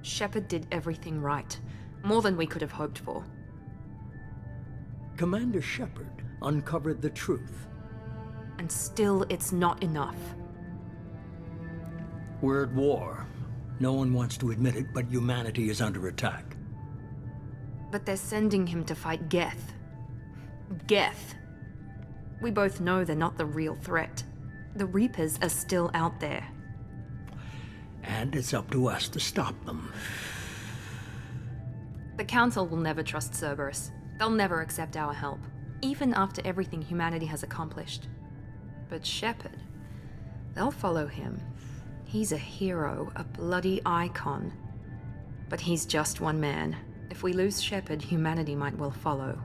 Shepard did everything right. More than we could have hoped for. Commander Shepard uncovered the truth. And still, it's not enough. We're at war. No one wants to admit it, but humanity is under attack. But they're sending him to fight Geth. Geth. We both know they're not the real threat. The Reapers are still out there. And it's up to us to stop them. The Council will never trust Cerberus. They'll never accept our help, even after everything humanity has accomplished. But Shepard, they'll follow him. He's a hero, a bloody icon. But he's just one man. If we lose Shepard, humanity might well follow.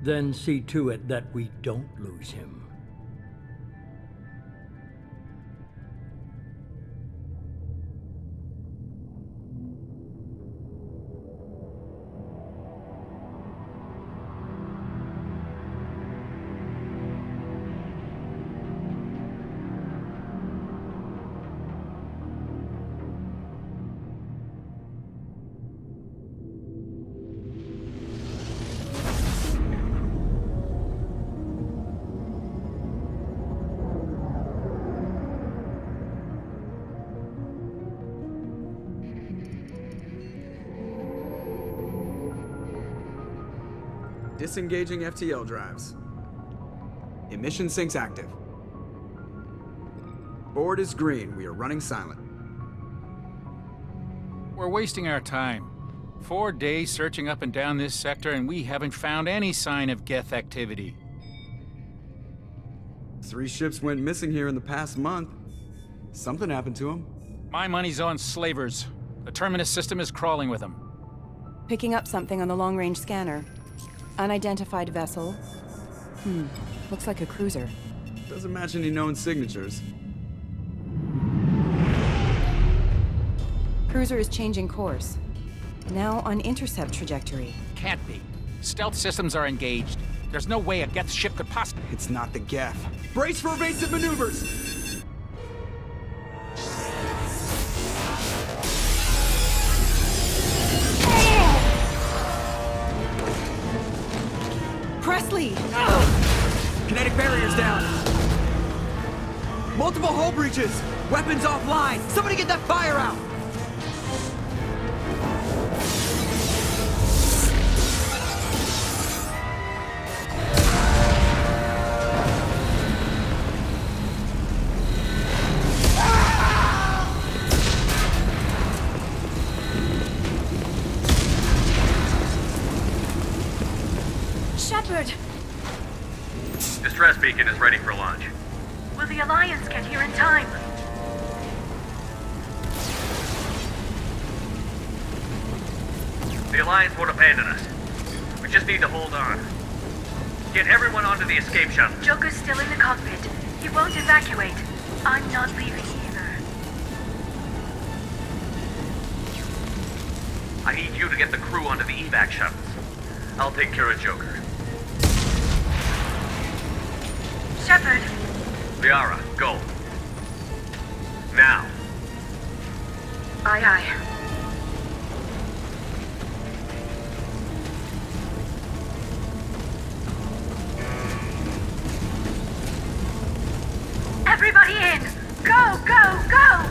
Then see to it that we don't lose him. Disengaging FTL drives. Emission sinks active. Board is green. We are running silent. We're wasting our time. 4 days searching up and down this sector, and we haven't found any sign of Geth activity. 3 ships went missing here in the past month. Something happened to them. My money's on slavers. The Terminus system is crawling with them. Picking up something on the long-range scanner. Unidentified vessel. Looks like a cruiser. Doesn't match any known signatures. Cruiser is changing course. Now on intercept trajectory. Can't be. Stealth systems are engaged. There's no way a Geth ship could possibly... It's not the Geth. Brace for evasive maneuvers! Presley! Kinetic barriers down. Multiple hull breaches. Weapons offline. Somebody get that fire out. Shepard! Distress beacon is ready for launch. Will the Alliance get here in time? The Alliance won't abandon us. We just need to hold on. Get everyone onto the escape shuttle. Joker's still in the cockpit. He won't evacuate. I'm not leaving either. I need you to get the crew onto the evac shuttles. I'll take care of Joker. Shepard! Liara, go. Now. Aye, aye. Everybody in! Go, go, go!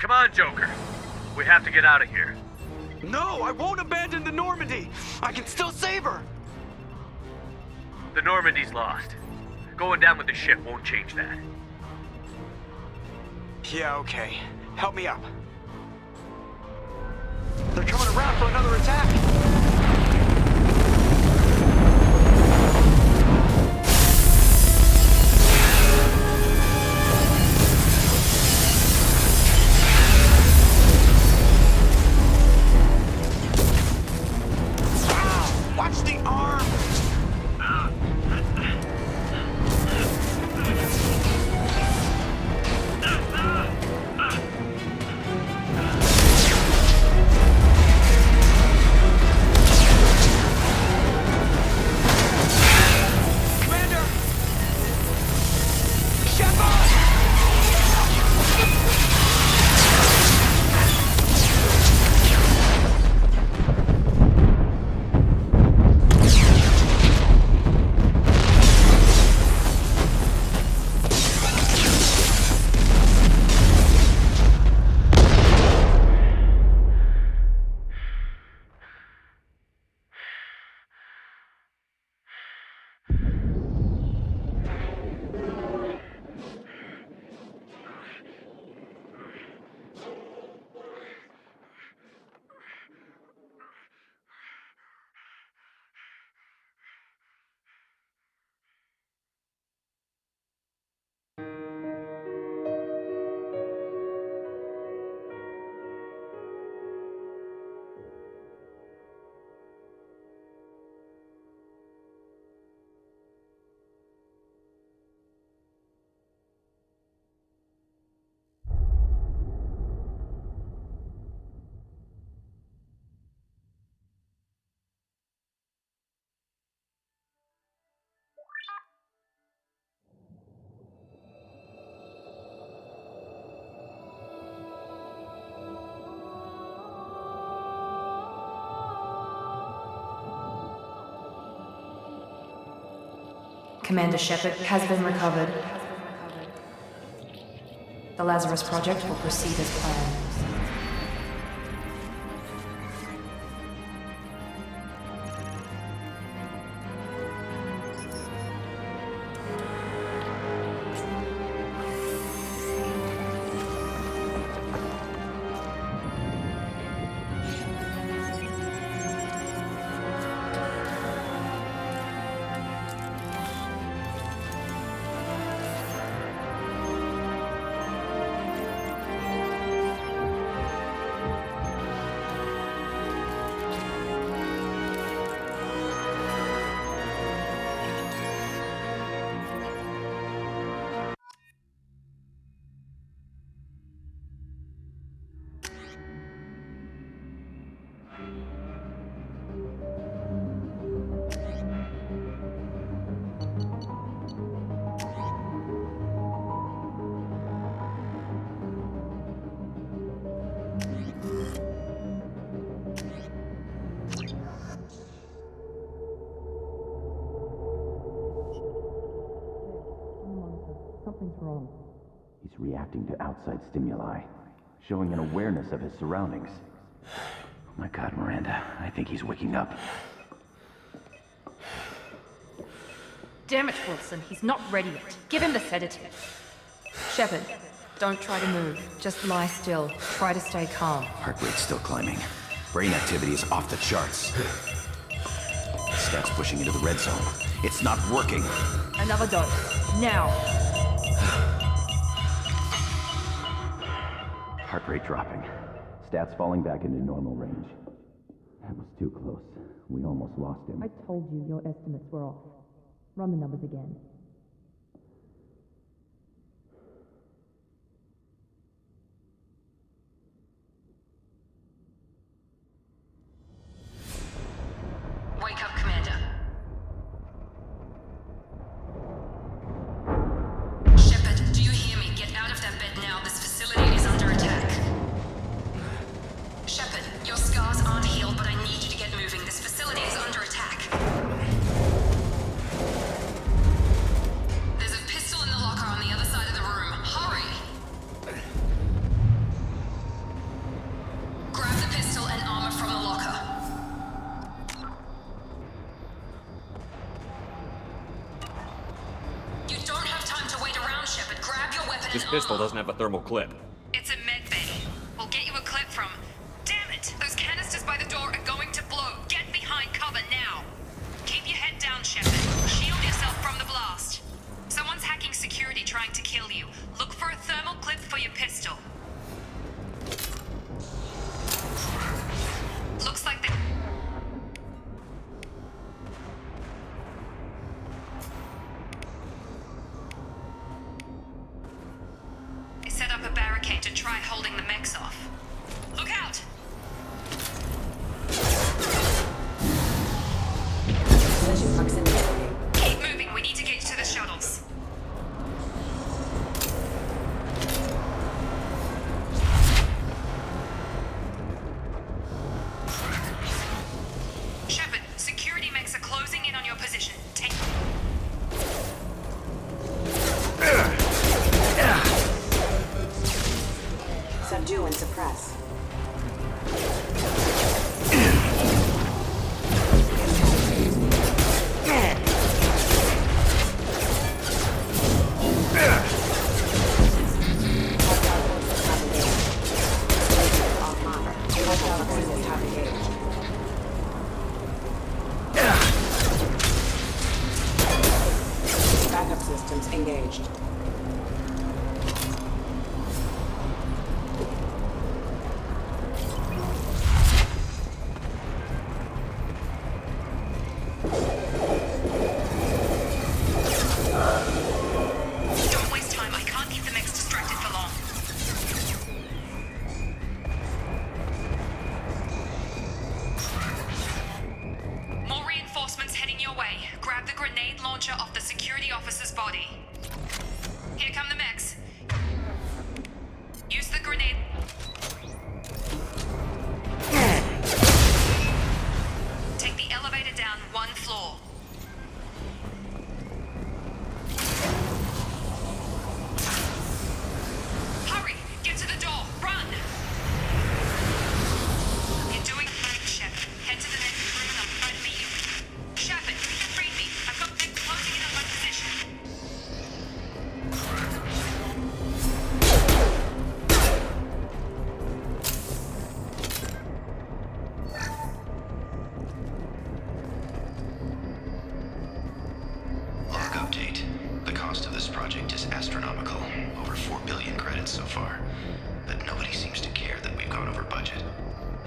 Come on, Joker. We have to get out of here. No, I won't abandon the Normandy! I can still save her! The Normandy's lost. Going down with the ship won't change that. Yeah, okay. Help me up. They're coming around for another attack! Watch the arm! Commander! Shepard! Commander Shepard has been recovered. The Lazarus Project will proceed as planned. Something's wrong. He's reacting to outside stimuli, showing an awareness of his surroundings. Oh my God, Miranda, I think he's waking up. Damn it, Wilson, he's not ready yet. Give him the sedative. Shepard, don't try to move. Just lie still. Try to stay calm. Heart rate's still climbing. Brain activity is off the charts. Stats pushing into the red zone. It's not working. Another dose. Now. Heart rate dropping. Stats falling back into normal range. That was too close. We almost lost him. I told you your estimates were off. Run the numbers again. Wake up, Commander. Shepard, do you hear me? Get out of that bed now. This facility is under attack. Shepard, your scars aren't healed, but I need you to get moving. This facility is under attack. This pistol doesn't have a thermal clip. It's a med bay. We'll get you a clip from... Damn it! Those canisters by the door are going to blow. Get behind cover now. Keep your head down, Shepard. Shield yourself from the blast. Someone's hacking security trying to kill you. Look for a thermal clip for your pistol. Looks like they set up a barricade to try holding the mechs off. Look out! Keep moving, we need to get you to the shuttles. Shepard, security mechs are closing in on your position. Take... Subdue and suppress. Backup systems engaged. Don't waste time, I can't keep the mechs distracted for long. More reinforcements heading your way. Grab the grenade launcher off the security officer's body. Here come the mechs. Use the grenade. Take the elevator down one floor. Hurry! Get to the door! Run! You're doing fine, Shepard. Head to the next room and I'll try to meet you. Shepard, read me. I've got them closing in on my position. Log update. The cost of this project is astronomical. Over 4 billion credits so far. But nobody seems to care that we've gone over budget.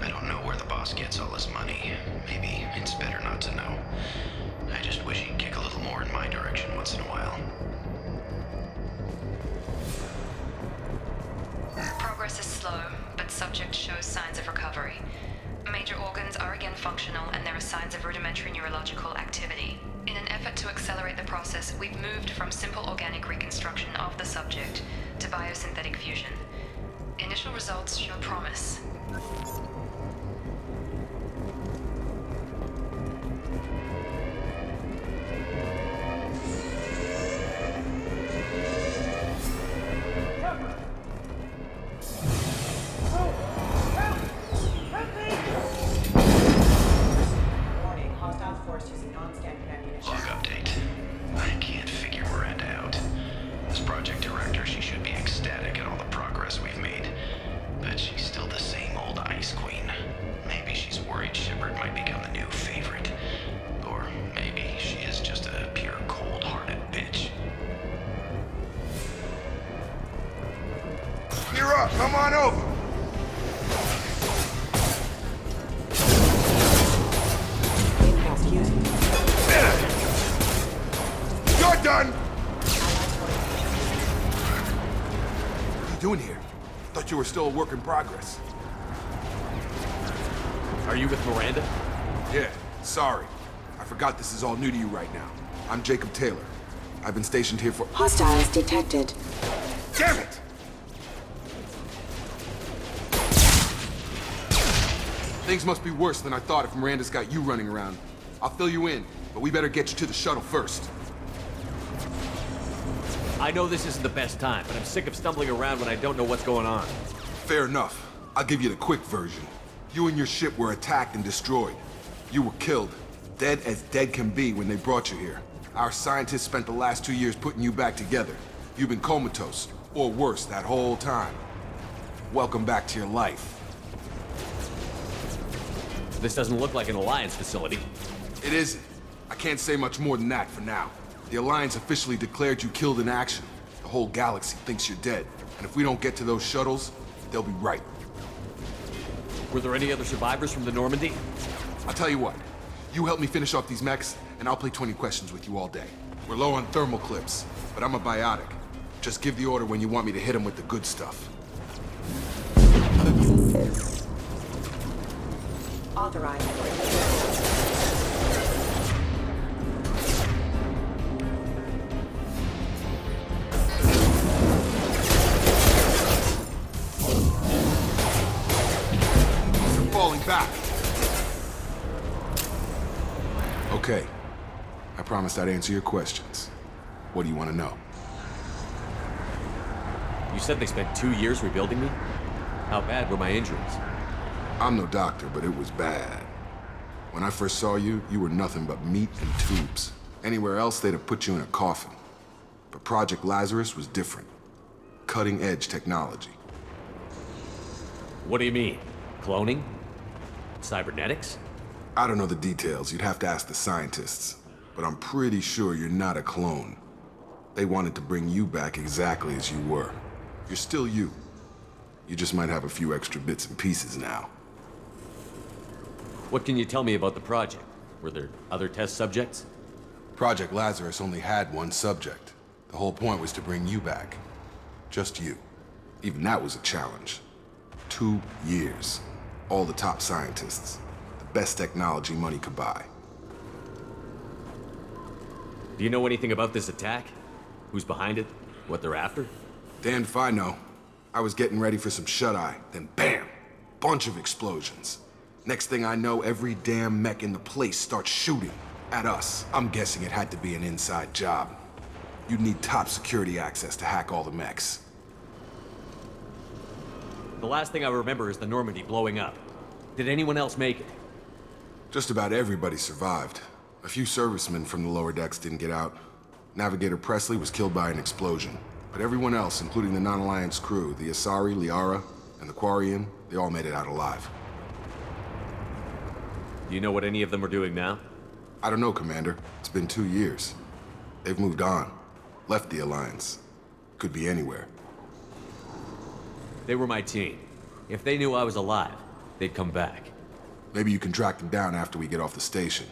I don't know where the boss gets all this money. Maybe it's better not to know. I just wish he'd kick a little more in my direction once in a while. Progress is slow, but subject shows signs of recovery. Major organs are again functional, and there are signs of rudimentary neurological activity. In an effort to accelerate the process, we've moved from simple organic reconstruction of the subject to biosynthetic fusion. Initial results show promise. Warning, hostile force using non-standard ammunition. Log update. I can't figure Miranda out. As project director, she should be ecstatic at all the progress we've made. But she's still the same old ice queen. Maybe she's worried Shepard might become the new favorite. Or maybe she is just a pure cold-hearted bitch. You're up. Come on over. Incast used. You're done. What are you doing here? Thought you were still a work in progress. Are you with Miranda? Yeah, sorry. I forgot this is all new to you right now. I'm Jacob Taylor. I've been stationed here for... Hostiles detected. Damn it! Things must be worse than I thought if Miranda's got you running around. I'll fill you in, but we better get you to the shuttle first. I know this isn't the best time, but I'm sick of stumbling around when I don't know what's going on. Fair enough. I'll give you the quick version. You and your ship were attacked and destroyed. You were killed. Dead as dead can be when they brought you here. Our scientists spent the last 2 years putting you back together. You've been comatose, Or worse, that whole time. Welcome back to your life. This doesn't look like an Alliance facility. It isn't. I can't say much more than that for now. The Alliance officially declared you killed in action. The whole galaxy thinks you're dead. And if we don't get to those shuttles, they'll be right. Were there any other survivors from the Normandy? I'll tell you what. You help me finish off these mechs, and I'll play 20 questions with you all day. We're low on thermal clips, but I'm a biotic. Just give the order when you want me to hit them with the good stuff. Authorized. Falling back. Okay. I promised I'd answer your questions. What do you want to know? You said they spent 2 years rebuilding me? How bad were my injuries? I'm no doctor, but it was bad. When I first saw you, you were nothing but meat and tubes. Anywhere else, they'd have put you in a coffin. But Project Lazarus was different. Cutting-edge technology. What do you mean? Cloning? Cybernetics? I don't know the details. You'd have to ask the scientists. But I'm pretty sure you're not a clone. They wanted to bring you back exactly as you were. You're still you. You just might have a few extra bits and pieces now. What can you tell me about the project? Were there other test subjects? Project Lazarus only had one subject. The whole point was to bring you back. Just you. Even that was a challenge. 2 years. All the top scientists. The best technology money could buy. Do you know anything about this attack? Who's behind it? What they're after? Damned if I know. I was getting ready for some shut-eye, then bam! Bunch of explosions. Next thing I know, every damn mech in the place starts shooting at us. I'm guessing it had to be an inside job. You'd need top security access to hack all the mechs. The last thing I remember is the Normandy blowing up. Did anyone else make it? Just about everybody survived. A few servicemen from the lower decks didn't get out. Navigator Presley was killed by an explosion. But everyone else, including the non-Alliance crew, the Asari, Liara, and the Quarian, they all made it out alive. Do you know what any of them are doing now? I don't know, Commander. It's been 2 years. They've moved on. Left the Alliance. Could be anywhere. They were my team. If they knew I was alive, they'd come back. Maybe you can track them down after we get off the station.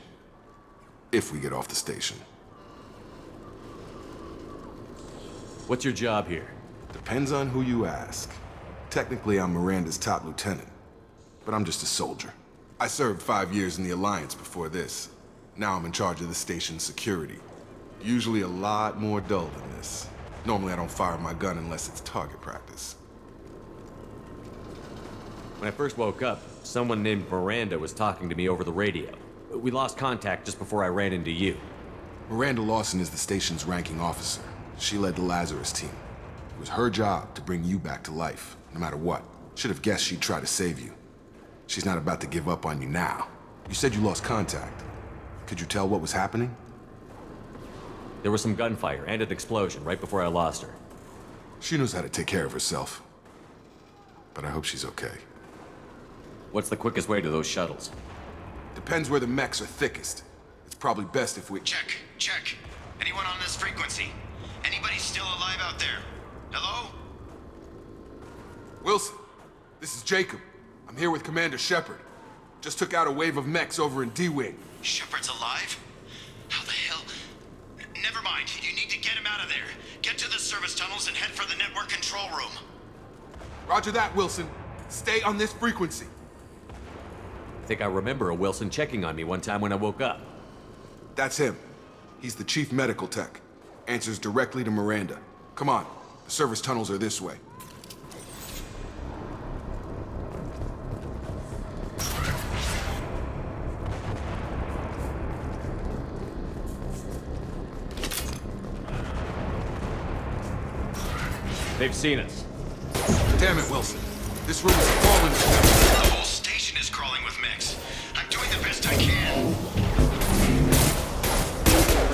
If we get off the station. What's your job here? Depends on who you ask. Technically, I'm Miranda's top lieutenant. But I'm just a soldier. I served 5 years in the Alliance before this. Now I'm in charge of the station's security. Usually a lot more dull than this. Normally I don't fire my gun unless it's target practice. When I first woke up, someone named Miranda was talking to me over the radio. We lost contact just before I ran into you. Miranda Lawson is the station's ranking officer. She led the Lazarus team. It was her job to bring you back to life, no matter what. Should have guessed she'd try to save you. She's not about to give up on you now. You said you lost contact. Could you tell what was happening? There was some gunfire and an explosion right before I lost her. She knows how to take care of herself. But I hope she's okay. What's the quickest way to those shuttles? Depends where the mechs are thickest. It's probably best if we... Check, check. Anyone on this frequency? Anybody still alive out there? Hello? Wilson, this is Jacob. I'm here with Commander Shepard. Just took out a wave of mechs over in D-Wing. Shepard's alive? How the hell? Never mind. You need to get him out of there. Get to the service tunnels and head for the network control room. Roger that, Wilson. Stay on this frequency. I think I remember a Wilson checking on me one time when I woke up. That's him. He's the chief medical tech. Answers directly to Miranda. Come on. The service tunnels are this way. They've seen us. Damn it, Wilson. This room is crawling with mechs. The whole station is crawling with mechs. I'm doing the best I can.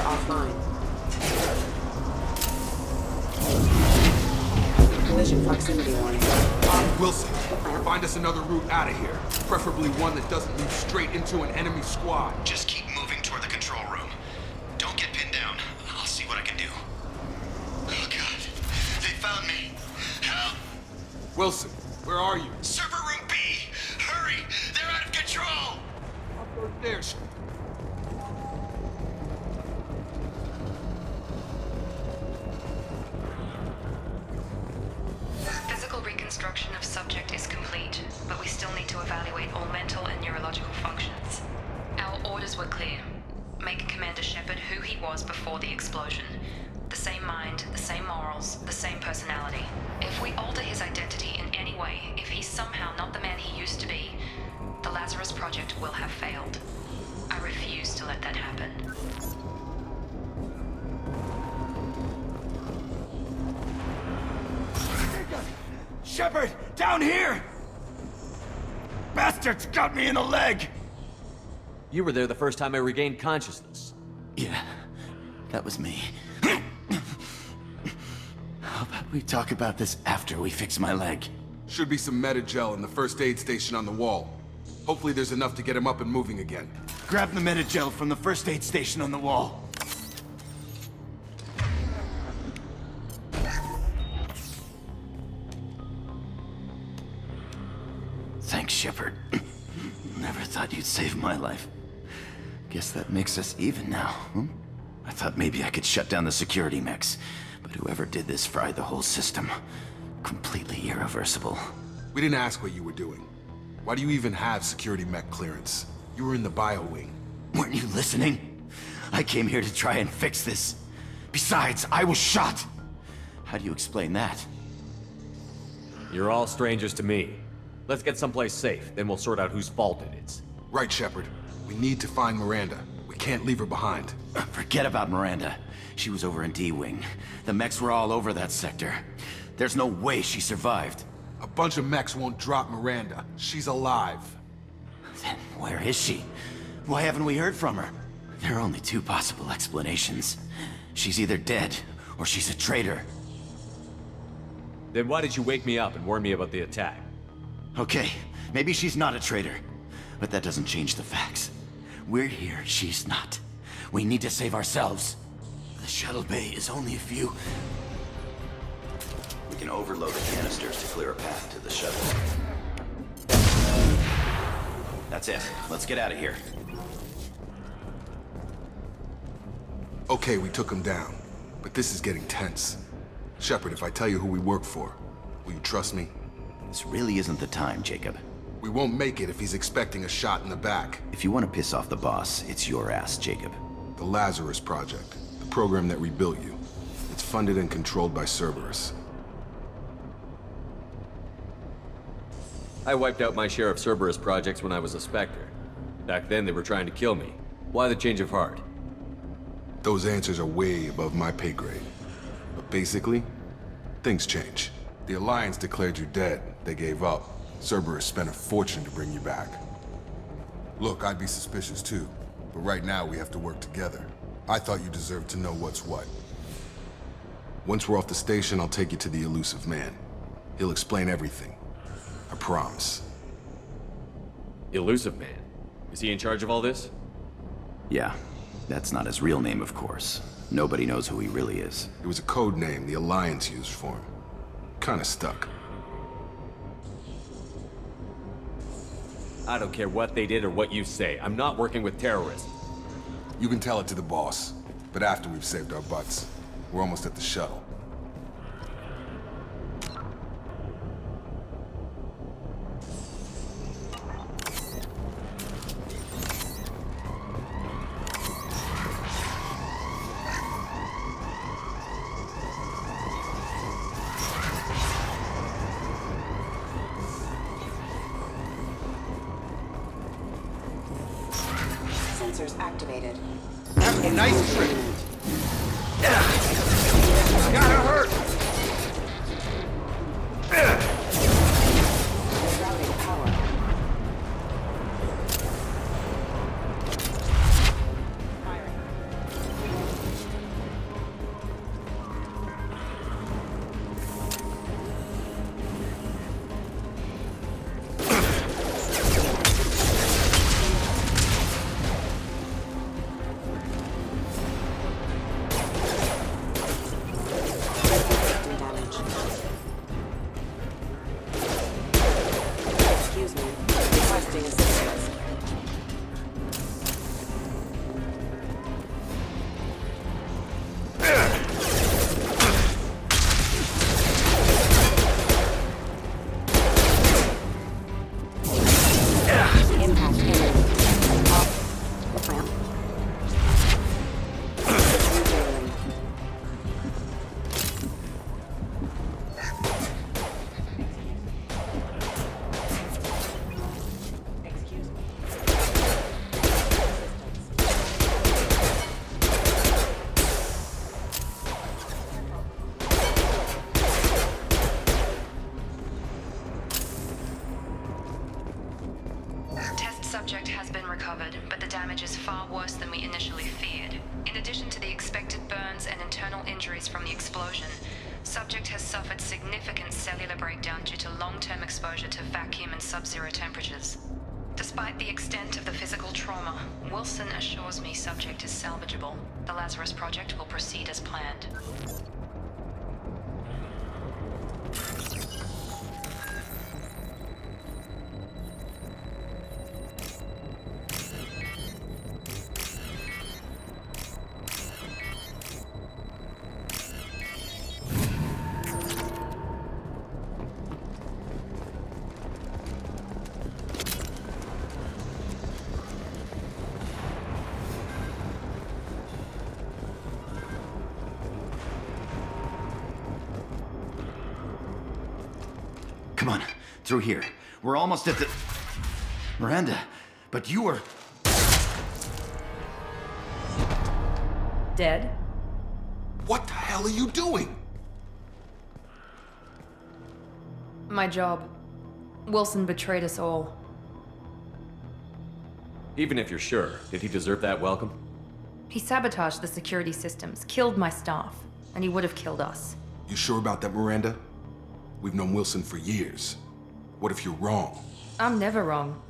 Offline. proximity warning. Wilson, find us another route out of here. Preferably one that doesn't lead straight into an enemy squad. Just keep moving toward the control room. Don't get pinned down. I'll see what I can do. Oh god. They found me. Help! Wilson, where are you? Server room B! Hurry! They're out of control! Up those stairs. Physical reconstruction of subject is complete, but we still need to evaluate all mental and neurological functions. Our orders were clear. Make Commander Shepard who he was before the explosion. The same mind, the same morals, the same personality. If we alter his identity in any way, if he's somehow not the man he used to be, the Lazarus Project will have failed. I refuse to let that happen. Shepard, down here! Bastards got me in the leg! You were there the first time I regained consciousness. Yeah, that was me. How about we talk about this after we fix my leg? Should be some Metagel in the first aid station on the wall. Hopefully there's enough to get him up and moving again. Grab the Metagel from the first aid station on the wall. Thanks, Shepard. Never thought you'd save my life. Guess that makes us even now, huh? I thought maybe I could shut down the security mechs, but whoever did this fried the whole system. Completely irreversible. We didn't ask what you were doing. Why do you even have security mech clearance? You were in the bio wing. Weren't you listening? I came here to try and fix this. Besides, I was shot. How do you explain that? You're all strangers to me. Let's get someplace safe, then we'll sort out whose fault it is. Right, Shepard. We need to find Miranda. We can't leave her behind. Forget about Miranda. She was over in D-Wing. The mechs were all over that sector. There's no way she survived. A bunch of mechs won't drop Miranda. She's alive. Then where is she? Why haven't we heard from her? There are only two possible explanations. She's either dead, or she's a traitor. Then why did you wake me up and warn me about the attack? Okay, maybe she's not a traitor. But that doesn't change the facts. We're here, she's not. We need to save ourselves. The shuttle bay is only a few... We can overload the canisters to clear a path to the shuttle. That's it. Let's get out of here. Okay, we took him down. But this is getting tense. Shepard, if I tell you who we work for, will you trust me? This really isn't the time, Jacob. We won't make it if he's expecting a shot in the back. If you want to piss off the boss, it's your ass, Jacob. The Lazarus Project, the program that rebuilt you. It's funded and controlled by Cerberus. I wiped out my share of Cerberus projects when I was a Spectre. Back then, they were trying to kill me. Why the change of heart? Those answers are way above my pay grade. But basically, things change. The Alliance declared you dead. They gave up. Cerberus spent a fortune to bring you back. Look, I'd be suspicious too. But right now, we have to work together. I thought you deserved to know what's what. Once we're off the station, I'll take you to the elusive man. He'll explain everything. I promise. Elusive Man? Is he in charge of all this? Yeah. That's not his real name, of course. Nobody knows who he really is. It was a code name the Alliance used for him. Kinda stuck. I don't care what they did or what you say. I'm not working with terrorists. You can tell it to the boss, but after we've saved our butts. We're almost at the shuttle. Sensors activated. Nice trick. Gotta hurt! Routing power. injuries from the explosion. Subject has suffered significant cellular breakdown due to long-term exposure to vacuum and sub-zero temperatures. Despite the extent of the physical trauma, Wilson assures me subject is salvageable. The Lazarus Project will proceed as planned. Come on, through here. We're almost at the... Miranda, but you were... Dead? What the hell are you doing? My job. Wilson betrayed us all. Even if you're sure, did he deserve that welcome? He sabotaged the security systems, killed my staff, and he would have killed us. You sure about that, Miranda? We've known Wilson for years. What if you're wrong? I'm never wrong.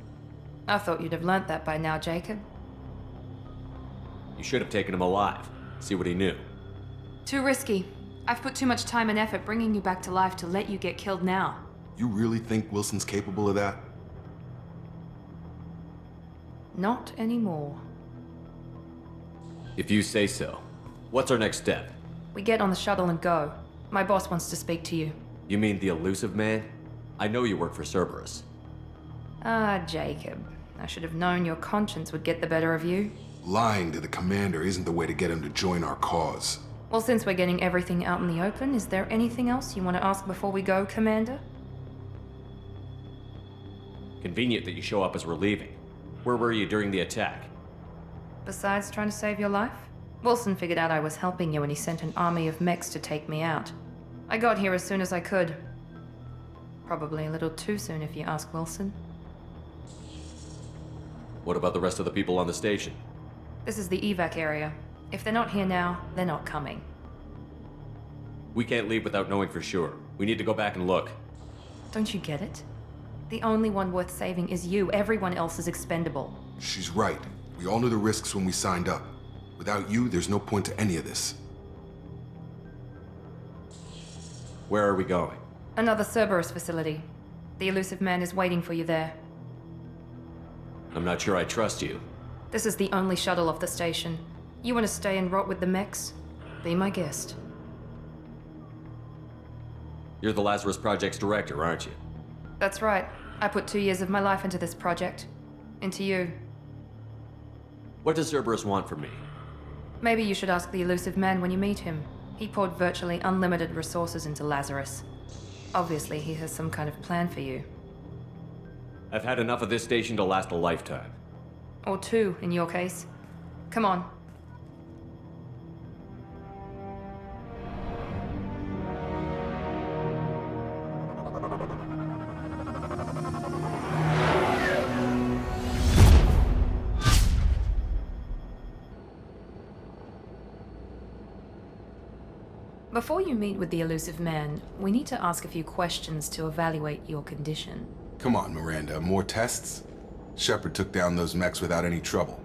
I thought you'd have learnt that by now, Jacob. You should have taken him alive. See what he knew. Too risky. I've put too much time and effort bringing you back to life to let you get killed now. You really think Wilson's capable of that? Not anymore. If you say so. What's our next step? We get on the shuttle and go. My boss wants to speak to you. You mean the elusive man? I know you work for Cerberus. Ah, Jacob. I should have known your conscience would get the better of you. Lying to the commander isn't the way to get him to join our cause. Well, since we're getting everything out in the open, is there anything else you want to ask before we go, Commander? Convenient that you show up as we're leaving. Where were you during the attack? Besides trying to save your life? Wilson figured out I was helping you and he sent an army of mechs to take me out. I got here as soon as I could. Probably a little too soon if you ask Wilson. What about the rest of the people on the station? This is the evac area. If they're not here now, they're not coming. We can't leave without knowing for sure. We need to go back and look. Don't you get it? The only one worth saving is you. Everyone else is expendable. She's right. We all knew the risks when we signed up. Without you, there's no point to any of this. Where are we going? Another Cerberus facility. The elusive man is waiting for you there. I'm not sure I trust you. This is the only shuttle off the station. You want to stay and rot with the mechs? Be my guest. You're the Lazarus Project's director, aren't you? That's right. I put 2 years of my life into this project. Into you. What does Cerberus want from me? Maybe you should ask the elusive man when you meet him. He poured virtually unlimited resources into Lazarus. Obviously, he has some kind of plan for you. I've had enough of this station to last a lifetime. Or 2, in your case. Come on. Before you meet with the elusive man, we need to ask a few questions to evaluate your condition. Come on, Miranda, more tests? Shepard took down those mechs without any trouble.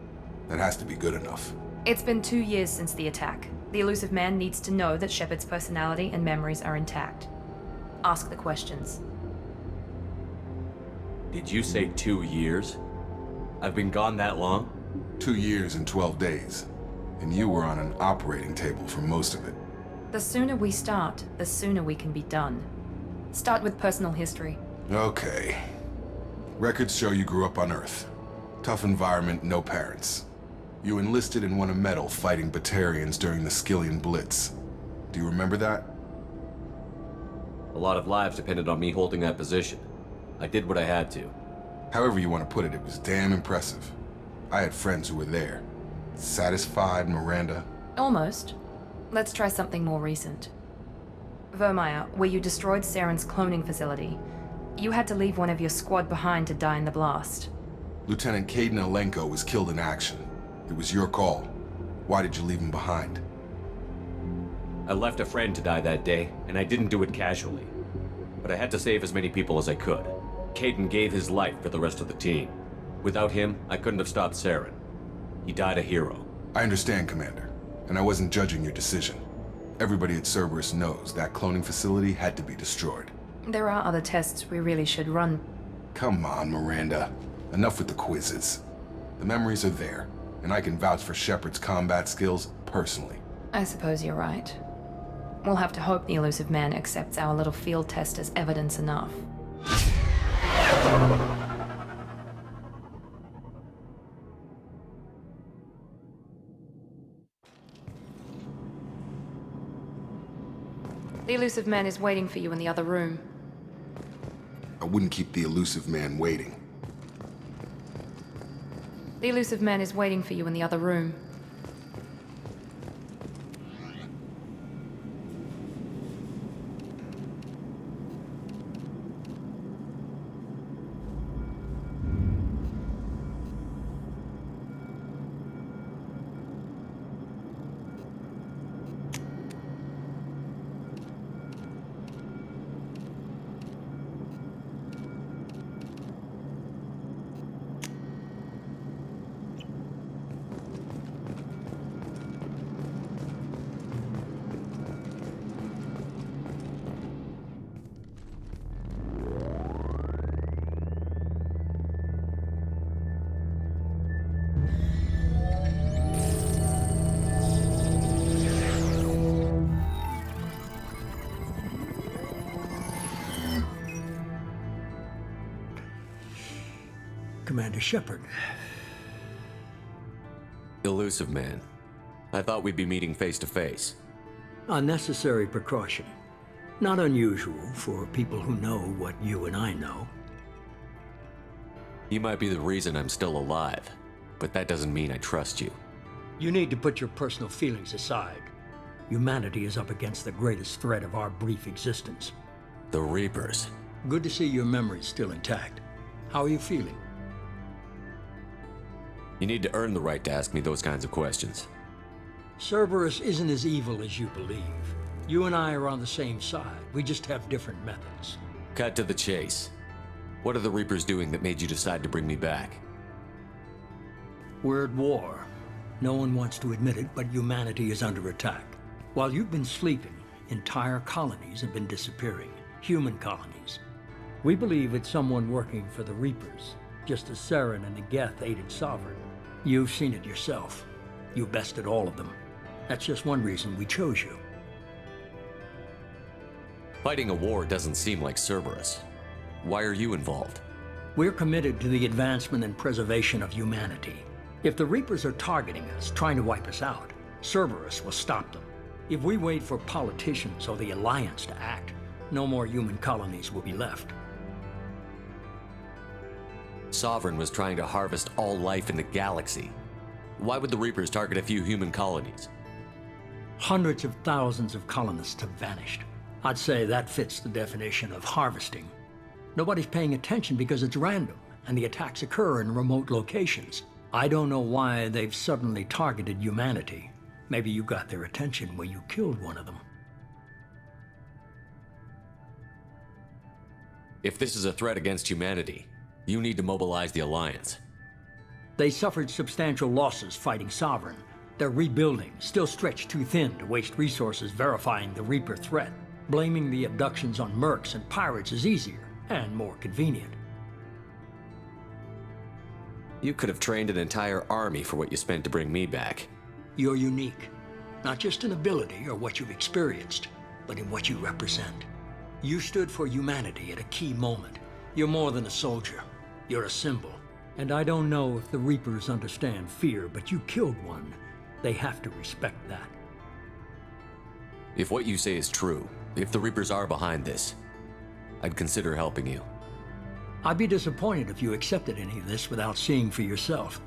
That has to be good enough. It's been 2 years since the attack. The elusive man needs to know that Shepard's personality and memories are intact. Ask the questions. Did you say 2 years? I've been gone that long? 2 years and 12 days. And you were on an operating table for most of it. The sooner we start, the sooner we can be done. Start with personal history. Okay. Records show you grew up on Earth. Tough environment, no parents. You enlisted and won a medal fighting Batarians during the Skillian Blitz. Do you remember that? A lot of lives depended on me holding that position. I did what I had to. However you want to put it, it was damn impressive. I had friends who were there. Satisfied, Miranda? Almost. Let's try something more recent. Vermeer, where you destroyed Saren's cloning facility. You had to leave one of your squad behind to die in the blast. Lieutenant Caden Alenko was killed in action. It was your call. Why did you leave him behind? I left a friend to die that day, and I didn't do it casually. But I had to save as many people as I could. Caden gave his life for the rest of the team. Without him, I couldn't have stopped Saren. He died a hero. I understand, Commander, and I wasn't judging your decision. Everybody at Cerberus knows that cloning facility had to be destroyed. There are other tests we really should run. Come on, Miranda. Enough with the quizzes. The memories are there, and I can vouch for Shepard's combat skills personally. I suppose you're right. We'll have to hope the elusive man accepts our little field test as evidence enough. The elusive man is waiting for you in the other room. I wouldn't keep the elusive man waiting. The elusive man is waiting for you in the other room. Commander Shepard. Elusive man. I thought we'd be meeting face to face. A necessary precaution. Not unusual for people who know what you and I know. You might be the reason I'm still alive, but that doesn't mean I trust you. You need to put your personal feelings aside. Humanity is up against the greatest threat of our brief existence. The Reapers. Good to see your memory's still intact. How are you feeling? You need to earn the right to ask me those kinds of questions. Cerberus isn't as evil as you believe. You and I are on the same side. We just have different methods. Cut to the chase. What are the Reapers doing that made you decide to bring me back? We're at war. No one wants to admit it, but humanity is under attack. While you've been sleeping, entire colonies have been disappearing. Human colonies. We believe it's someone working for the Reapers, just as Saren and the Geth aided Sovereign. You've seen it yourself. You bested all of them. That's just one reason we chose you. Fighting a war doesn't seem like Cerberus. Why are you involved? We're committed to the advancement and preservation of humanity. If the Reapers are targeting us, trying to wipe us out, Cerberus will stop them. If we wait for politicians or the Alliance to act, no more human colonies will be left. Sovereign was trying to harvest all life in the galaxy. Why would the Reapers target a few human colonies? Hundreds of thousands of colonists have vanished. I'd say that fits the definition of harvesting. Nobody's paying attention because it's random, and the attacks occur in remote locations. I don't know why they've suddenly targeted humanity. Maybe you got their attention when you killed one of them. If this is a threat against humanity, you need to mobilize the Alliance. They suffered substantial losses fighting Sovereign. They're rebuilding, still stretched too thin to waste resources verifying the Reaper threat. Blaming the abductions on mercs and pirates is easier and more convenient. You could have trained an entire army for what you spent to bring me back. You're unique, not just in ability or what you've experienced, but in what you represent. You stood for humanity at a key moment. You're more than a soldier. You're a symbol. And I don't know if the Reapers understand fear, but you killed one. They have to respect that. If what you say is true, if the Reapers are behind this, I'd consider helping you. I'd be disappointed if you accepted any of this without seeing for yourself.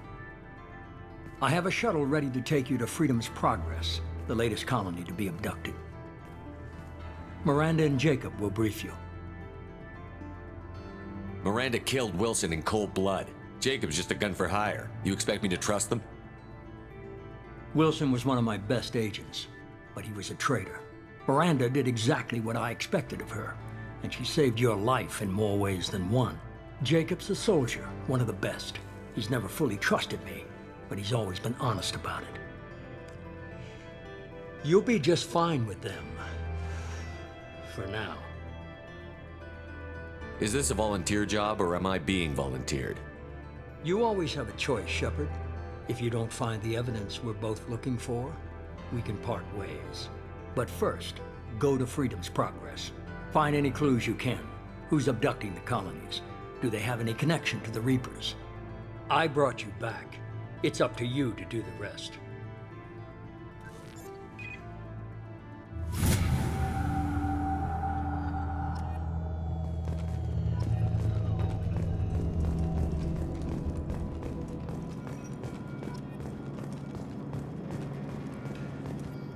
I have a shuttle ready to take you to Freedom's Progress, the latest colony to be abducted. Miranda and Jacob will brief you. Miranda killed Wilson in cold blood. Jacob's just a gun for hire. You expect me to trust them? Wilson was one of my best agents, but he was a traitor. Miranda did exactly what I expected of her, and she saved your life in more ways than one. Jacob's a soldier, one of the best. He's never fully trusted me, but he's always been honest about it. You'll be just fine with them. For now. Is this a volunteer job, or am I being volunteered? You always have a choice, Shepard. If you don't find the evidence we're both looking for, we can part ways. But first, go to Freedom's Progress. Find any clues you can. Who's abducting the colonies? Do they have any connection to the Reapers? I brought you back. It's up to you to do the rest.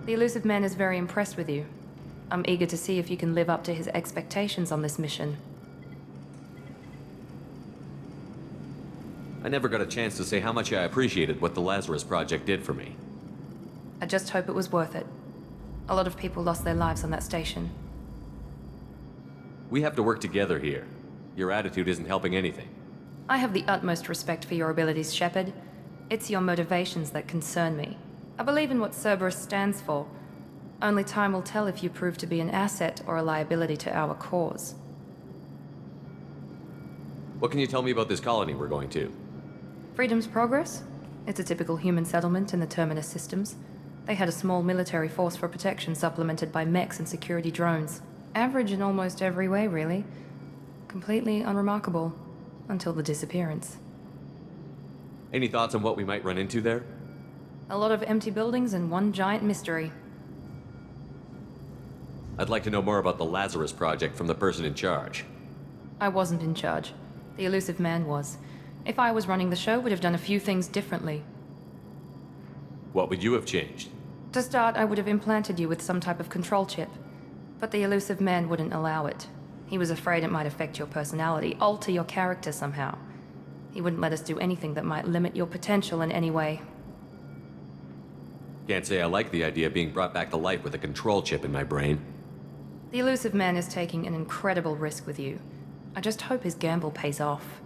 The Elusive Man is very impressed with you. I'm eager to see if you can live up to his expectations on this mission. I never got a chance to say how much I appreciated what the Lazarus Project did for me. I just hope it was worth it. A lot of people lost their lives on that station. We have to work together here. Your attitude isn't helping anything. I have the utmost respect for your abilities, Shepard. It's your motivations that concern me. I believe in what Cerberus stands for. Only time will tell if you prove to be an asset or a liability to our cause. What can you tell me about this colony we're going to? Freedom's Progress? It's a typical human settlement in the Terminus systems. They had a small military force for protection supplemented by mechs and security drones. Average in almost every way, really. Completely unremarkable. Until the disappearance. Any thoughts on what we might run into there? A lot of empty buildings and one giant mystery. I'd like to know more about the Lazarus Project from the person in charge. I wasn't in charge. The Elusive Man was. If I was running the show, would have done a few things differently. What would you have changed? To start, I would have implanted you with some type of control chip. But the Elusive Man wouldn't allow it. He was afraid it might affect your personality, alter your character somehow. He wouldn't let us do anything that might limit your potential in any way. Can't say I like the idea of being brought back to life with a control chip in my brain. The Elusive Man is taking an incredible risk with you. I just hope his gamble pays off.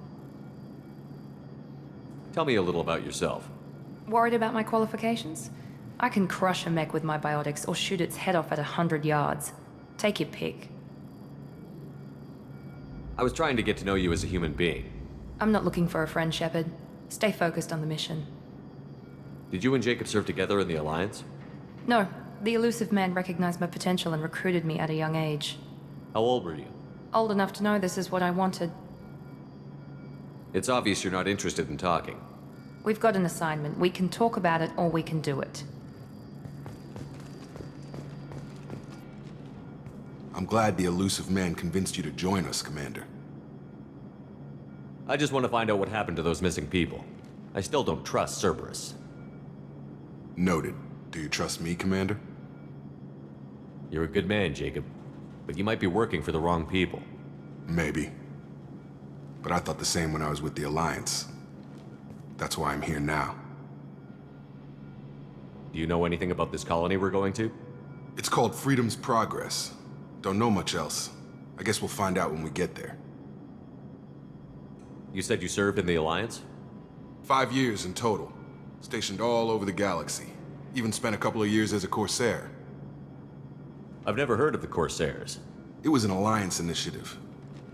Tell me a little about yourself. Worried about my qualifications? I can crush a mech with my biotics or shoot its head off at 100 yards. Take your pick. I was trying to get to know you as a human being. I'm not looking for a friend, Shepard. Stay focused on the mission. Did you and Jacob serve together in the Alliance? No. The Elusive Man recognized my potential and recruited me at a young age. How old were you? Old enough to know this is what I wanted. It's obvious you're not interested in talking. We've got an assignment. We can talk about it or we can do it. I'm glad the Elusive Man convinced you to join us, Commander. I just want to find out what happened to those missing people. I still don't trust Cerberus. Noted. Do you trust me, Commander? You're a good man, Jacob. But you might be working for the wrong people. Maybe. But I thought the same when I was with the Alliance. That's why I'm here now. Do you know anything about this colony we're going to? It's called Freedom's Progress. Don't know much else. I guess we'll find out when we get there. You said you served in the Alliance? 5 years in total. Stationed all over the galaxy. Even spent a couple of years as a Corsair. I've never heard of the Corsairs. It was an Alliance initiative.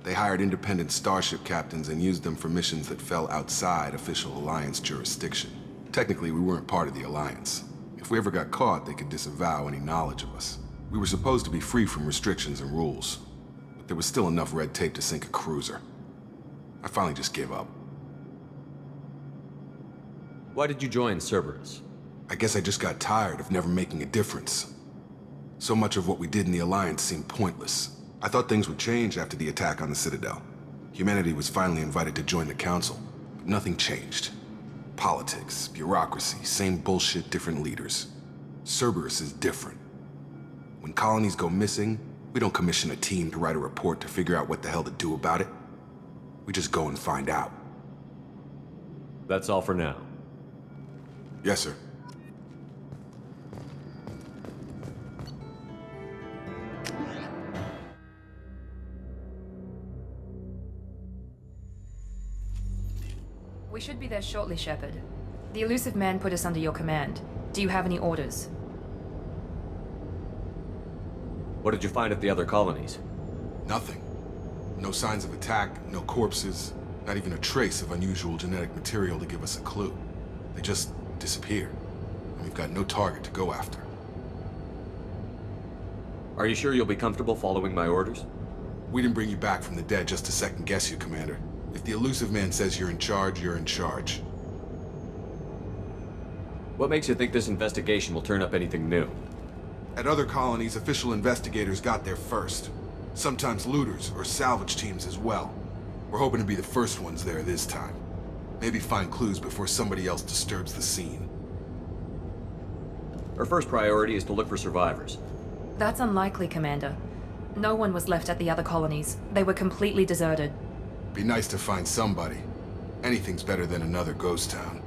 They hired independent starship captains and used them for missions that fell outside official Alliance jurisdiction. Technically, we weren't part of the Alliance. If we ever got caught, they could disavow any knowledge of us. We were supposed to be free from restrictions and rules, but there was still enough red tape to sink a cruiser. I finally just gave up. Why did you join Cerberus? I guess I just got tired of never making a difference. So much of what we did in the Alliance seemed pointless. I thought things would change after the attack on the Citadel. Humanity was finally invited to join the Council, but nothing changed. Politics, bureaucracy, same bullshit, different leaders. Cerberus is different. When colonies go missing, we don't commission a team to write a report to figure out what the hell to do about it. We just go and find out. That's all for now. Yes, sir. We should be there shortly, Shepard. The elusive man put us under your command. Do you have any orders? What did you find at the other colonies? Nothing. No signs of attack, no corpses, not even a trace of unusual genetic material to give us a clue. They just disappeared, and we've got no target to go after. Are you sure you'll be comfortable following my orders? We didn't bring you back from the dead just to second guess you, Commander. If the elusive man says you're in charge, you're in charge. What makes you think this investigation will turn up anything new? At other colonies, official investigators got there first. Sometimes looters or salvage teams as well. We're hoping to be the first ones there this time. Maybe find clues before somebody else disturbs the scene. Our first priority is to look for survivors. That's unlikely, Commander. No one was left at the other colonies. They were completely deserted. Be nice to find somebody. Anything's better than another ghost town.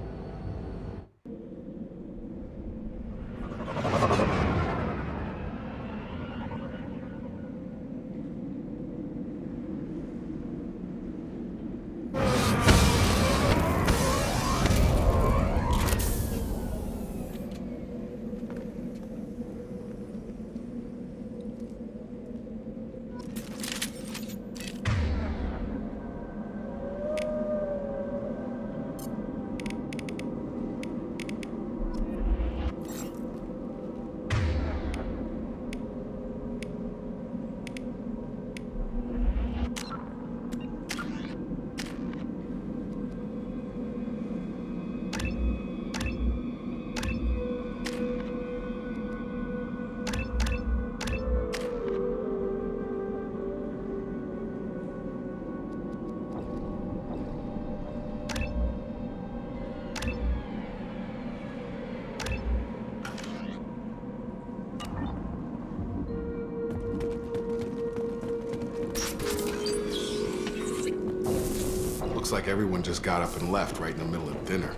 Looks like everyone just got up and left right in the middle of dinner.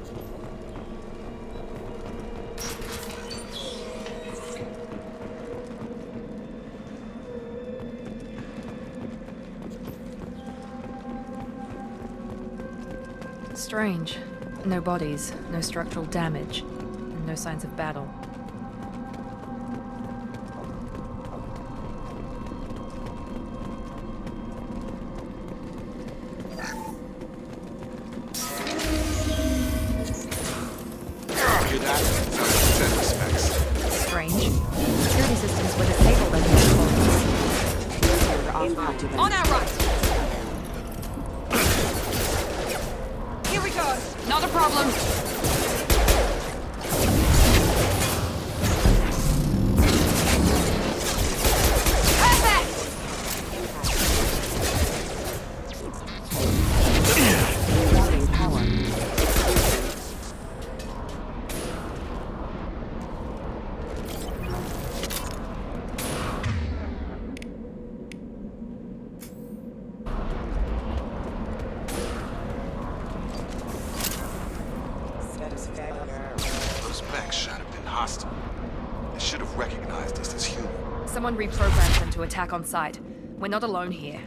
Strange. No bodies, no structural damage, and no signs of battle. Strange. Security systems were disabled at the On our right! Here we go! Not a problem! Those mechs should have been hostile. They should have recognized us as human. Someone reprogrammed them to attack on sight. We're not alone here.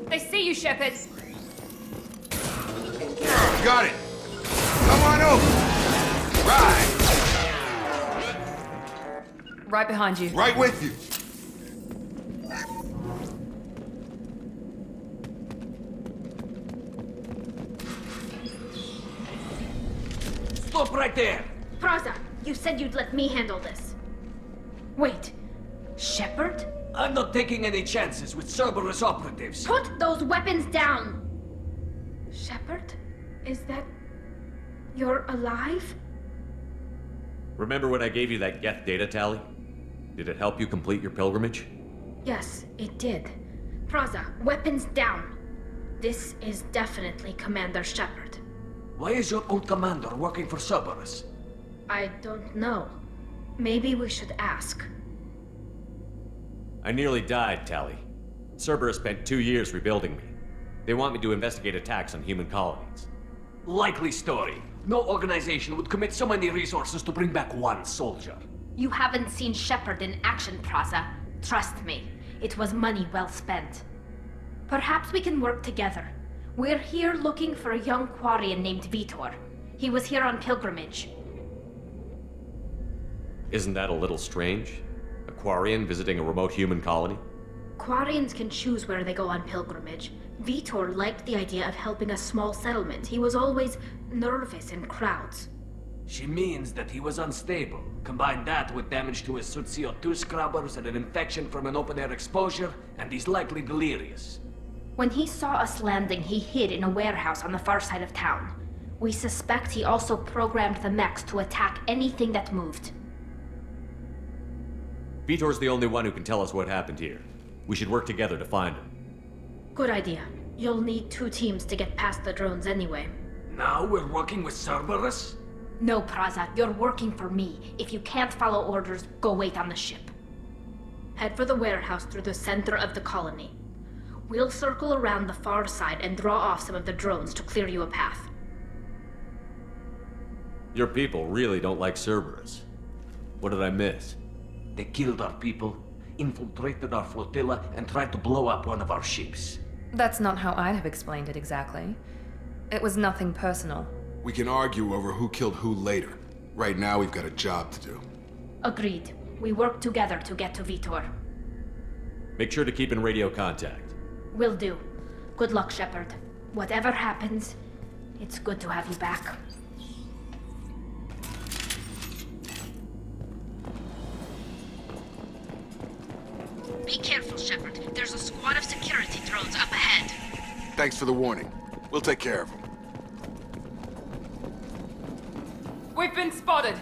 They see you, Shepard! Got it! Come on over! Right! Right behind you. Right with you! Stop right there! Praza, you said you'd let me handle this. Wait, Shepard? I'm not taking any chances with Cerberus operatives. Put those weapons down! Shepard? Is that... you're alive? Remember when I gave you that Geth data tally? Did it help you complete your pilgrimage? Yes, it did. Praza, weapons down. This is definitely Commander Shepard. Why is your old commander working for Cerberus? I don't know. Maybe we should ask. I nearly died, Tally. Cerberus spent 2 years rebuilding me. They want me to investigate attacks on human colonies. Likely story. No organization would commit so many resources to bring back one soldier. You haven't seen Shepard in action, Praza. Trust me, it was money well spent. Perhaps we can work together. We're here looking for a young Quarian named Vitor. He was here on pilgrimage. Isn't that a little strange? A Quarian visiting a remote human colony? Quarians can choose where they go on pilgrimage. Vitor liked the idea of helping a small settlement. He was always nervous in crowds. She means that he was unstable. Combine that with damage to his suit CO2 scrubbers and an infection from an open-air exposure, and he's likely delirious. When he saw us landing, he hid in a warehouse on the far side of town. We suspect he also programmed the mechs to attack anything that moved. Vitor's the only one who can tell us what happened here. We should work together to find him. Good idea. You'll need 2 teams to get past the drones anyway. Now we're working with Cerberus? No, Praza, you're working for me. If you can't follow orders, go wait on the ship. Head for the warehouse through the center of the colony. We'll circle around the far side and draw off some of the drones to clear you a path. Your people really don't like Cerberus. What did I miss? They killed our people, infiltrated our flotilla, and tried to blow up one of our ships. That's not how I'd have explained it exactly. It was nothing personal. We can argue over who killed who later. Right now, we've got a job to do. Agreed. We work together to get to Vitor. Make sure to keep in radio contact. Will do. Good luck, Shepard. Whatever happens, it's good to have you back. Be careful, Shepard. There's a squad of security drones up ahead. Thanks for the warning. We'll take care of them. We've been spotted!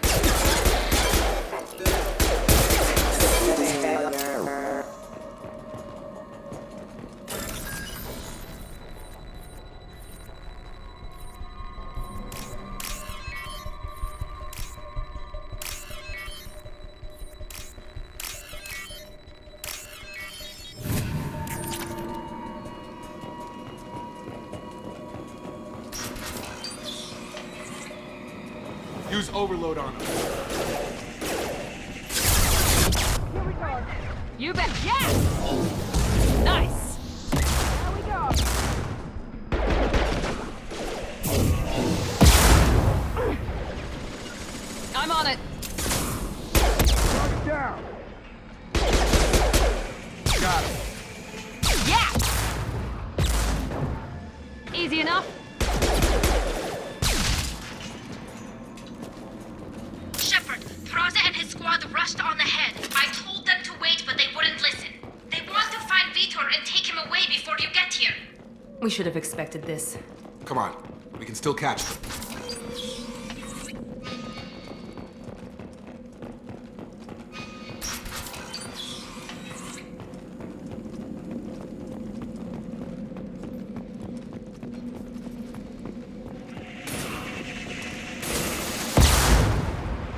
Use overload on them. Here we go. You bet. Yes! Nice! There we go. I'm on it. Target down. Got him. Yeah! Easy enough. Rushed on ahead. I told them to wait, but they wouldn't listen. They want to find Vitor and take him away before you get here. We should have expected this. Come on. We can still catch them.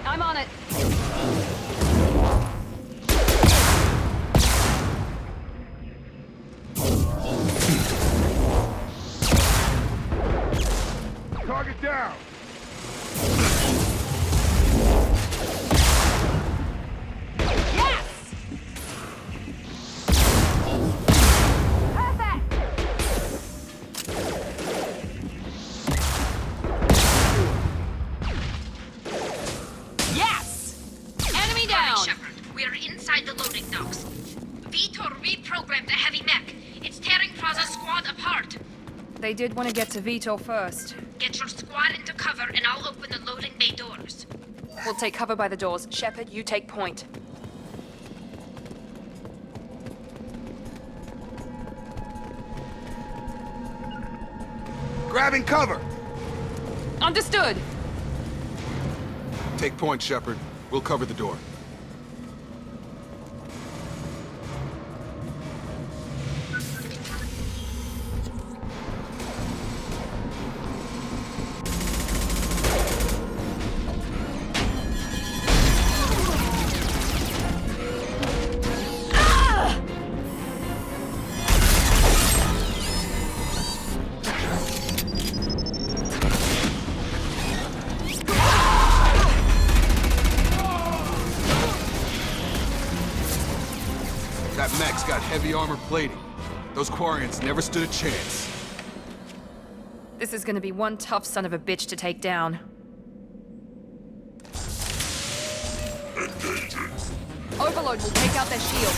I'm on it. Target down. Yes! Perfect! Yes! Enemy down! Sorry, Shepard. We're inside the loading docks. Vitor reprogrammed the heavy mech. It's tearing Praza's squad apart. They did want to get to Vitor first. Get your squad into cover and I'll open the loading bay doors. We'll take cover by the doors. Shepard, you take point. Grabbing cover. Understood. Take point, Shepard. We'll cover the door. mech's got heavy armor plating. Those Quarians never stood a chance. This is gonna be one tough son of a bitch to take down. Overload will take out their shield.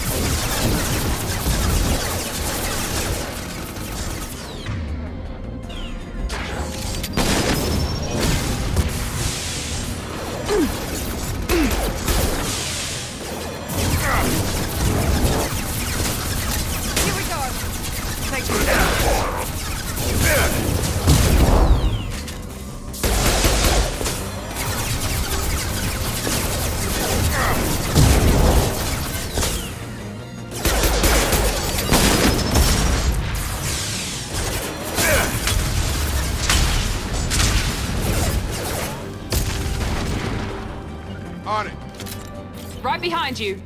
Here we go. Take them down. On it. Right behind you.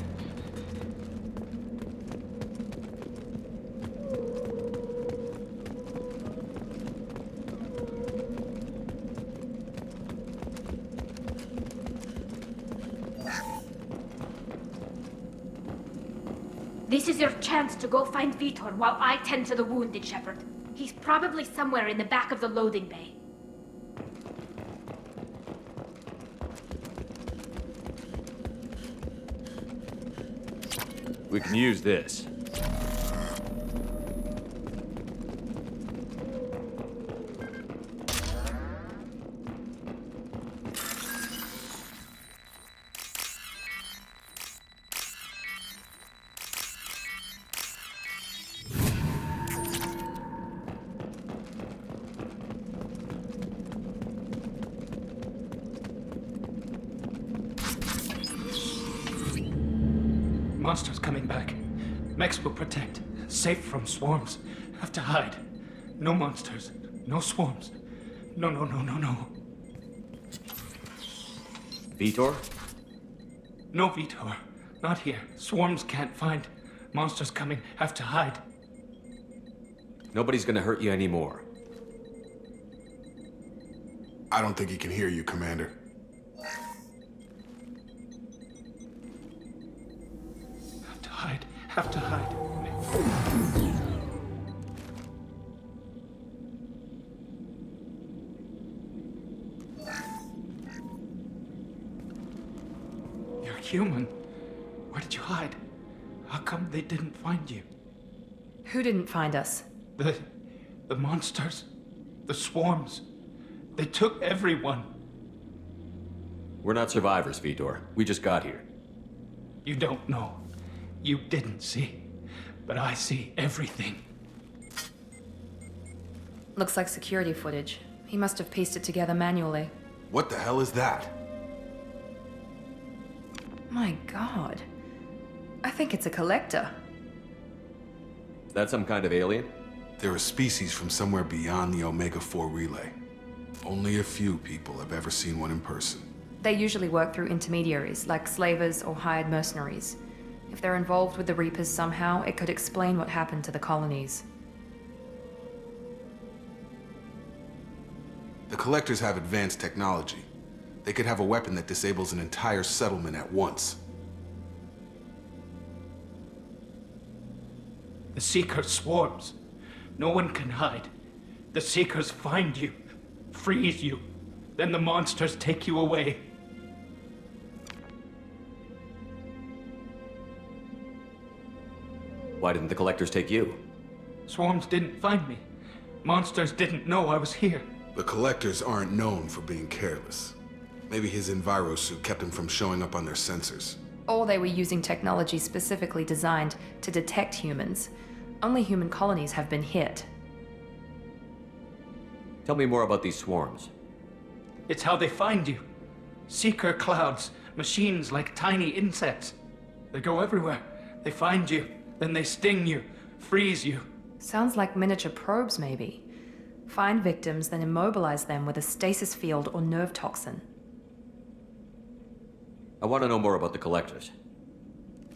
This is your chance to go find Vitor while I tend to the wounded, Shepard. He's probably somewhere in the back of the loading bay. We can use this. Monsters coming back. Mechs will protect. Safe from swarms. Have to hide. No monsters. No swarms. No. Vitor? No Vitor. Not here. Swarms can't find. Monsters coming. Have to hide. Nobody's gonna hurt you anymore. I don't think he can hear you, Commander. Have to hide. You're human. Where did you hide? How come they didn't find you? Who didn't find us? The monsters. The swarms. They took everyone. We're not survivors, Vitor. We just got here. You don't know. You didn't see. But I see everything. Looks like security footage. He must have pieced it together manually. What the hell is that? My god. I think it's a collector. Is that some kind of alien? They're a species from somewhere beyond the Omega-4 relay. Only a few people have ever seen one in person. They usually work through intermediaries, like slavers or hired mercenaries. If they're involved with the Reapers somehow, it could explain what happened to the colonies. The Collectors have advanced technology. They could have a weapon that disables an entire settlement at once. The Seeker swarms. No one can hide. The Seekers find you, freeze you. Then the monsters take you away. Why didn't the Collectors take you? Swarms didn't find me. Monsters didn't know I was here. The Collectors aren't known for being careless. Maybe his envirosuit kept him from showing up on their sensors. Or they were using technology specifically designed to detect humans. Only human colonies have been hit. Tell me more about these swarms. It's how they find you. Seeker clouds, machines like tiny insects. They go everywhere. They find you, then they sting you, freeze you. Sounds like miniature probes, maybe. Find victims, then immobilize them with a stasis field or nerve toxin. I want to know more about the Collectors.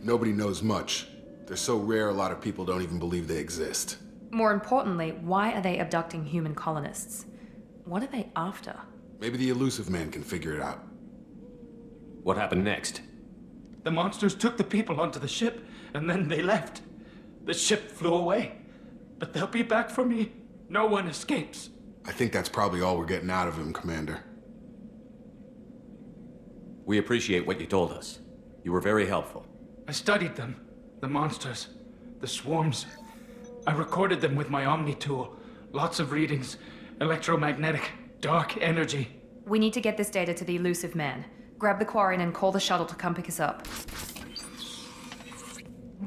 Nobody knows much. They're so rare, a lot of people don't even believe they exist. More importantly, why are they abducting human colonists? What are they after? Maybe the Elusive Man can figure it out. What happened next? The monsters took the people onto the ship, and then they left. The ship flew away. But they'll be back for me. No one escapes. I think that's probably all we're getting out of him, Commander. We appreciate what you told us. You were very helpful. I studied them. The monsters. The swarms. I recorded them with my Omni tool. Lots of readings. Electromagnetic. Dark energy. We need to get this data to the elusive man. Grab the Quarian and call the shuttle to come pick us up.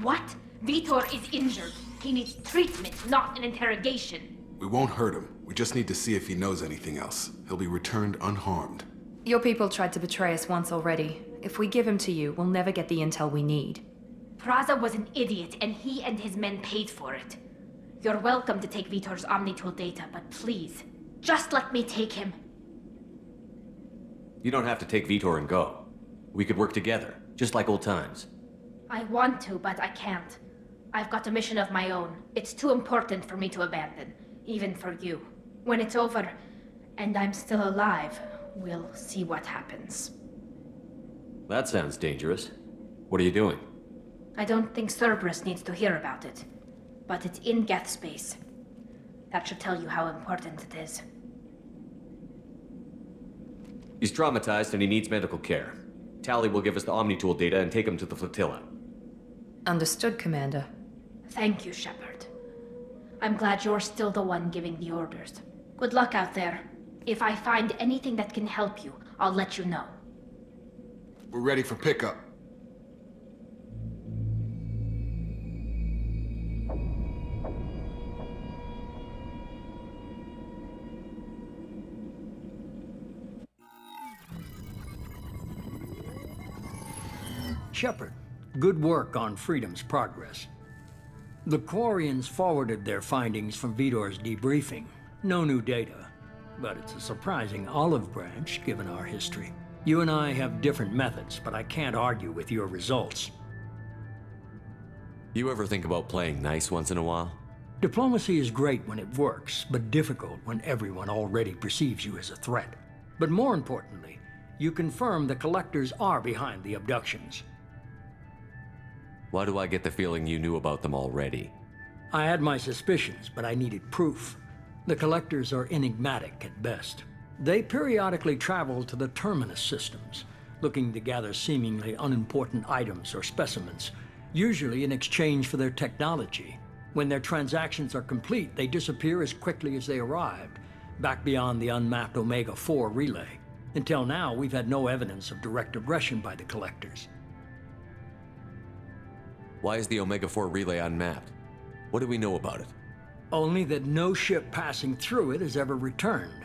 What? Vitor is injured. He needs treatment, not an interrogation. We won't hurt him. We just need to see if he knows anything else. He'll be returned unharmed. Your people tried to betray us once already. If we give him to you, we'll never get the intel we need. Praza was an idiot, and he and his men paid for it. You're welcome to take Vitor's Omnitool data, but please, just let me take him. You don't have to take Vitor and go. We could work together, just like old times. I want to, but I can't. I've got a mission of my own. It's too important for me to abandon, even for you. When it's over, and I'm still alive, we'll see what happens. That sounds dangerous. What are you doing? I don't think Cerberus needs to hear about it, but it's in Geth space. That should tell you how important it is. He's traumatized and he needs medical care. Tally will give us the Omnitool data and take him to the flotilla. Understood, Commander. Thank you, Shepard. I'm glad you're still the one giving the orders. Good luck out there. If I find anything that can help you, I'll let you know. We're ready for pickup. Shepard, good work on Freedom's progress. The Quarians forwarded their findings from Vitor's debriefing. No new data, but it's a surprising olive branch given our history. You and I have different methods, but I can't argue with your results. You ever think about playing nice once in a while? Diplomacy is great when it works, but difficult when everyone already perceives you as a threat. But more importantly, you confirm the Collectors are behind the abductions. Why do I get the feeling you knew about them already? I had my suspicions, but I needed proof. The Collectors are enigmatic at best. They periodically travel to the Terminus systems, looking to gather seemingly unimportant items or specimens, usually in exchange for their technology. When their transactions are complete, they disappear as quickly as they arrived, back beyond the unmapped Omega-4 relay. Until now, we've had no evidence of direct aggression by the Collectors. Why is the Omega-4 relay unmapped? What do we know about it? Only that no ship passing through it has ever returned.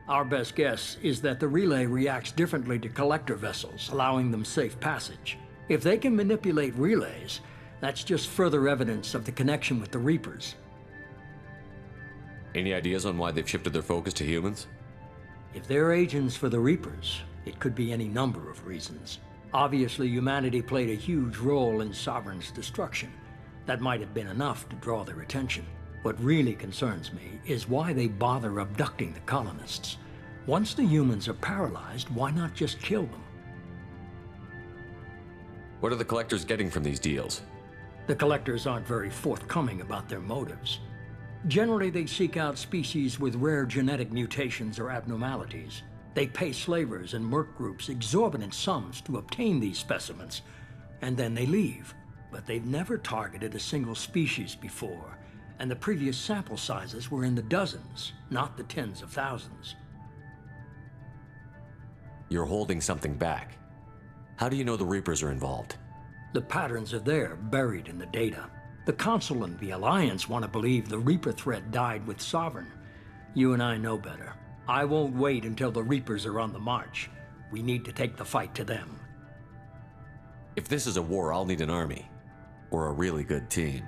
Our best guess is that the relay reacts differently to Collector vessels, allowing them safe passage. If they can manipulate relays, that's just further evidence of the connection with the Reapers. Any ideas on why they've shifted their focus to humans? If they're agents for the Reapers, it could be any number of reasons. Obviously, humanity played a huge role in Sovereign's destruction. That might have been enough to draw their attention. What really concerns me is why they bother abducting the colonists. Once the humans are paralyzed, why not just kill them? What are the Collectors getting from these deals? The Collectors aren't very forthcoming about their motives. Generally, they seek out species with rare genetic mutations or abnormalities. They pay slavers and merc groups exorbitant sums to obtain these specimens, and then they leave. But they've never targeted a single species before, and the previous sample sizes were in the dozens, not the tens of thousands. You're holding something back. How do you know the Reapers are involved? The patterns are there, buried in the data. The Council and the Alliance want to believe the Reaper threat died with Sovereign. You and I know better. I won't wait until the Reapers are on the march. We need to take the fight to them. If this is a war, I'll need an army. Or a really good team.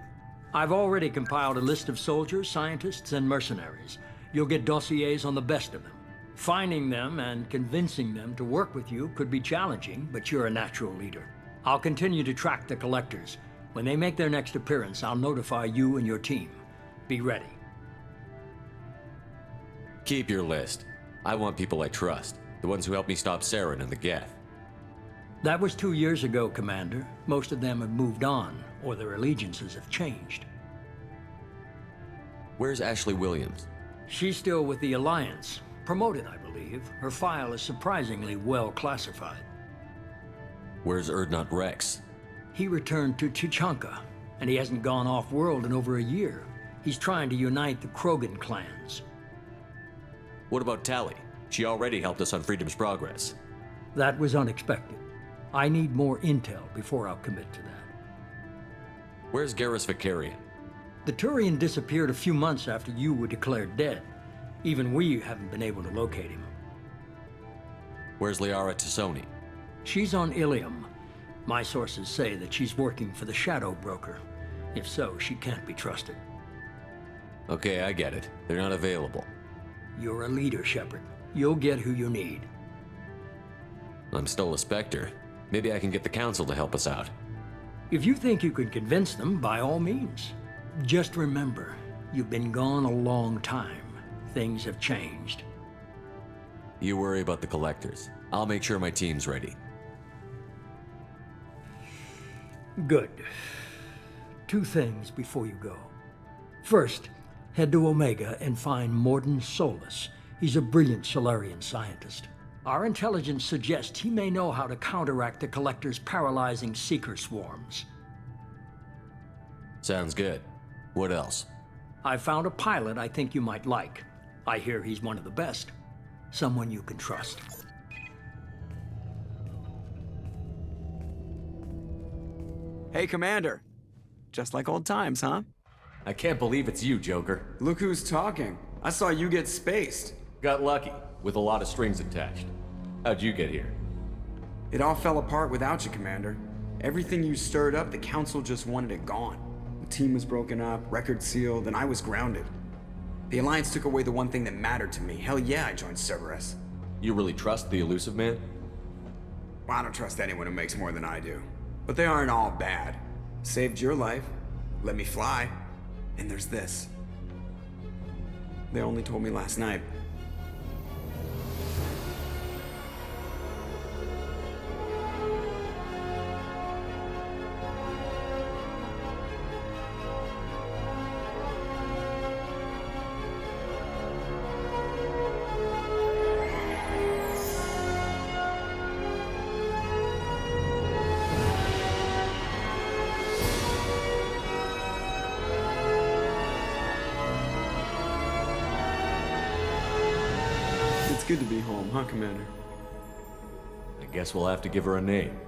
I've already compiled a list of soldiers, scientists, and mercenaries. You'll get dossiers on the best of them. Finding them and convincing them to work with you could be challenging, but you're a natural leader. I'll continue to track the Collectors. When they make their next appearance, I'll notify you and your team. Be ready. Keep your list. I want people I trust. The ones who helped me stop Saren and the Geth. That was 2 years ago, Commander. Most of them have moved on, or their allegiances have changed. Where's Ashley Williams? She's still with the Alliance. Promoted, I believe. Her file is surprisingly well classified. Where's Erdnot Rex? He returned to Tuchanka, and he hasn't gone off-world in over a year. He's trying to unite the Krogan clans. What about Tali? She already helped us on Freedom's Progress. That was unexpected. I need more intel before I'll commit to that. Where's Garrus Vicarian? The Turian disappeared a few months after you were declared dead. Even we haven't been able to locate him. Where's Liara Tassoni? She's on Ilium. My sources say that she's working for the Shadow Broker. If so, she can't be trusted. Okay, I get it. They're not available. You're a leader, Shepard. You'll get who you need. I'm still a Spectre. Maybe I can get the Council to help us out. If you think you can convince them, by all means. Just remember, you've been gone a long time. Things have changed. You worry about the Collectors. I'll make sure my team's ready. Good. 2 things before you go. First, head to Omega and find Mordin Solus. He's a brilliant Solarian scientist. Our intelligence suggests he may know how to counteract the Collector's paralyzing Seeker swarms. Sounds good. What else? I found a pilot I think you might like. I hear he's one of the best. Someone you can trust. Hey, Commander. Just like old times, huh? I can't believe it's you, Joker. Look who's talking. I saw you get spaced. Got lucky, with a lot of strings attached. How'd you get here? It all fell apart without you, Commander. Everything you stirred up, the Council just wanted it gone. The team was broken up, record sealed, and I was grounded. The Alliance took away the one thing that mattered to me. Hell yeah, I joined Cerberus. You really trust the Elusive Man? Well, I don't trust anyone who makes more than I do. But they aren't all bad. Saved your life, let me fly, and there's this. They only told me last night. Good to be home, huh, Commander? I guess we'll have to give her a name.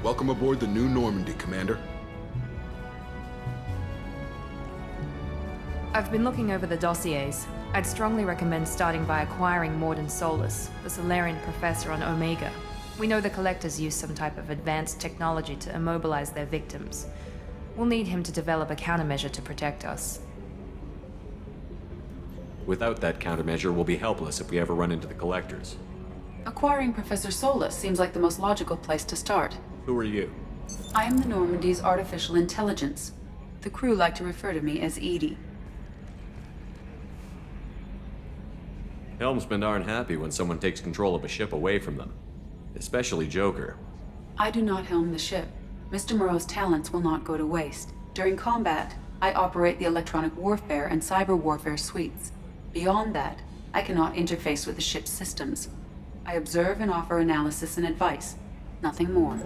Welcome aboard the New Normandy, Commander. I've been looking over the dossiers. I'd strongly recommend starting by acquiring Mordin Solus, the Solarian professor on Omega. We know the Collectors use some type of advanced technology to immobilize their victims. We'll need him to develop a countermeasure to protect us. Without that countermeasure, we'll be helpless if we ever run into the Collectors. Acquiring Professor Solus seems like the most logical place to start. Who are you? I am the Normandy's artificial intelligence. The crew like to refer to me as Edie. Helmsmen aren't happy when someone takes control of a ship away from them. Especially Joker. I do not helm the ship. Mr. Moreau's talents will not go to waste. During combat, I operate the electronic warfare and cyber warfare suites. Beyond that, I cannot interface with the ship's systems. I observe and offer analysis and advice. Nothing more.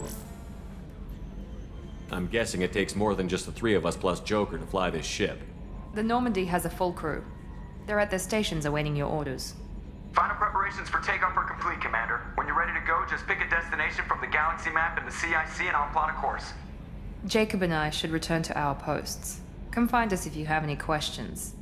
I'm guessing it takes more than just the three of us plus Joker to fly this ship. The Normandy has a full crew. They're at their stations awaiting your orders. Final preparations for takeoff are complete, Commander. When you're ready to go, just pick a destination from the galaxy map in the CIC and I'll plot a course. Jacob and I should return to our posts. Come find us if you have any questions.